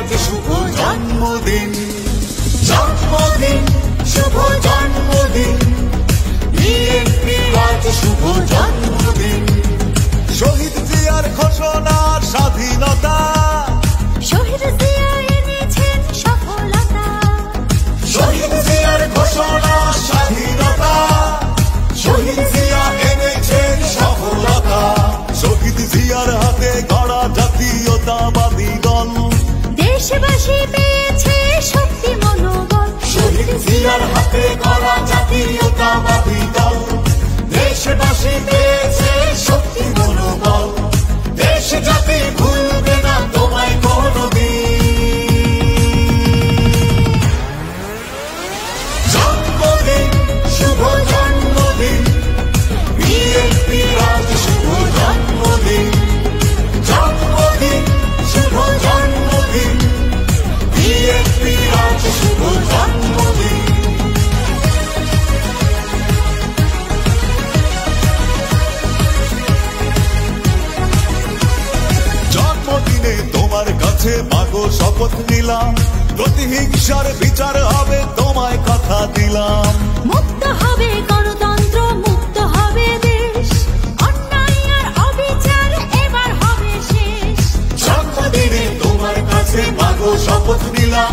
আজ শুভ জন্মদিন, জন্মদিন শুভ জন্মদিন, বিএনপির আজ শুভ জন্মদিন। শহীদ জিয়ার ঘোষণা স্বাধীনতা, শহীদ জিয়া এনেছেন সফলতা, শহীদ জিয়ার ঘোষণা স্বাধীনতা, শহীদ জিয়া এনেছেন সফলতা। শহীদ জিয়ার হাতে গড়া জাতীয়তাবাদী দল, দেশবাসী পেয়েছে শক্তি মনোবল। শহীদ জিয়ার হাতে গড়া জাতীয়তাবাদী দল, দেশবাসী পেয়েছে শক্তি মনোবল। দেশ জাতি ভুলবে না তোমায় কোনদিন। জন্মদিন শুভ জন্মদিন, বিএনপির আজ শুভ জন্মদিন, জন্মদিন শুভ জন্মদিন, বিএনপির আজ শুভ জন্মদিন। জন্মদিনে তোমার কাছে মাগো শপথ নিলাম, প্রতিহিংসার বিচার হবে তোমায় কথা দিলাম। মুক্ত হবে গণতন্ত্র, মুক্ত হবে দেশ, অন্যায় আর অবিচার এবার হবে শেষ। জন্মদিনে তোমার কাছে মাগো শপথ নিলাম,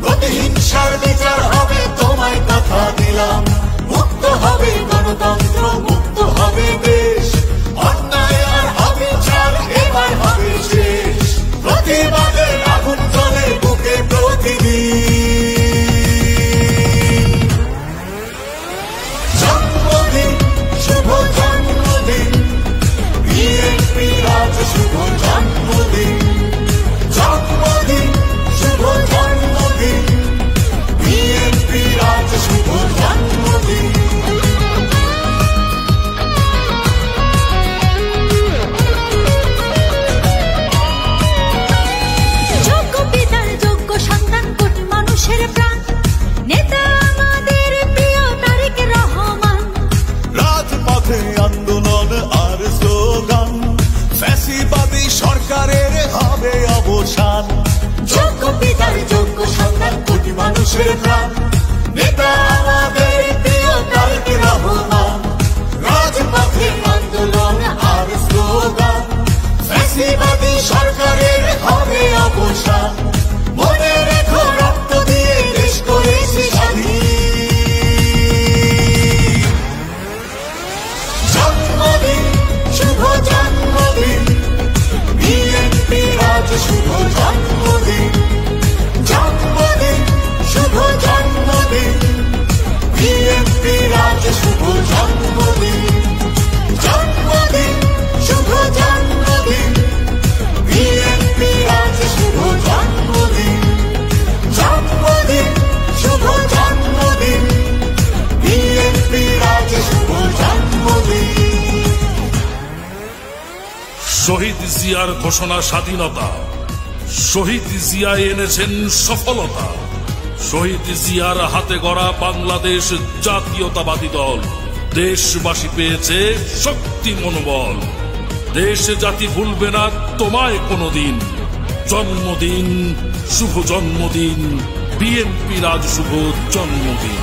প্রতিহিংসার বিচার হবে তোমায় কথা দিলাম। মুক্ত হবে গণতন্ত্র, মুক্ত হবে দেশ, অন্যায় আর অবিচার এবার হবে শেষ। প্রতিবাদের আগুন জ্বলে বুকে প্রতিদিন। জন্মদিন শুভ জন্মদিন, বিএনপির আজ শুভ জন্মদিন, জন্মদিন শুভ জন্মদিন, বিএনপির আজ শুভ জন্মদিন। যোগ্য পিতার যোগ্য সন্তান, কোটি মানুষের প্রাণ, নেতা আমাদের প্রিয় তারেক রহমান। রাজপথে আন্দোলন আর স্লোগান, ফ্যাসিবাদী সরকারের হবে অবসান। যোগ্য পিতার যোগ্য সন্তান, কোটি মানুষের প্রাণ, নেতা আমাদের প্রিয় তারেক রহমান। রাজপথে আন্দোলন আর স্লোগান, ফ্যাসিবাদী সরকারের হবে অবসান। মনে রেখো রক্ত দিয়ে দেশ করেছি স্বাধীন। জন্মদিন শুভ জন্মদিন, বিএনপির আজ শুভ জন্মদিন, জন্মদিন শুভ জন্মদিন, বিএনপির আজ শুভ জন্মদিন, জন্মদিন শুভ জন্মদিন, বিএনপির আজ শুভ জন্মদিন, জন্মদিন শুভ জন্মদিন, বিএনপির আজ শুভ জন্মদিন। শহীদ জিয়ার ঘোষণা স্বাধীনতা, শহীদ জিয়া এনেছেন সফলতা। শহীদ জিয়ার হাতে গড়া বাংলাদেশ জাতীয়তাবাদী দল, দেশবাসী পেয়েছে শক্তি মনোবল। দেশ জাতি ভুলবে না তোমায় কোনদিন। জন্মদিন শুভ জন্মদিন, বিএনপির আজ শুভ জন্মদিন।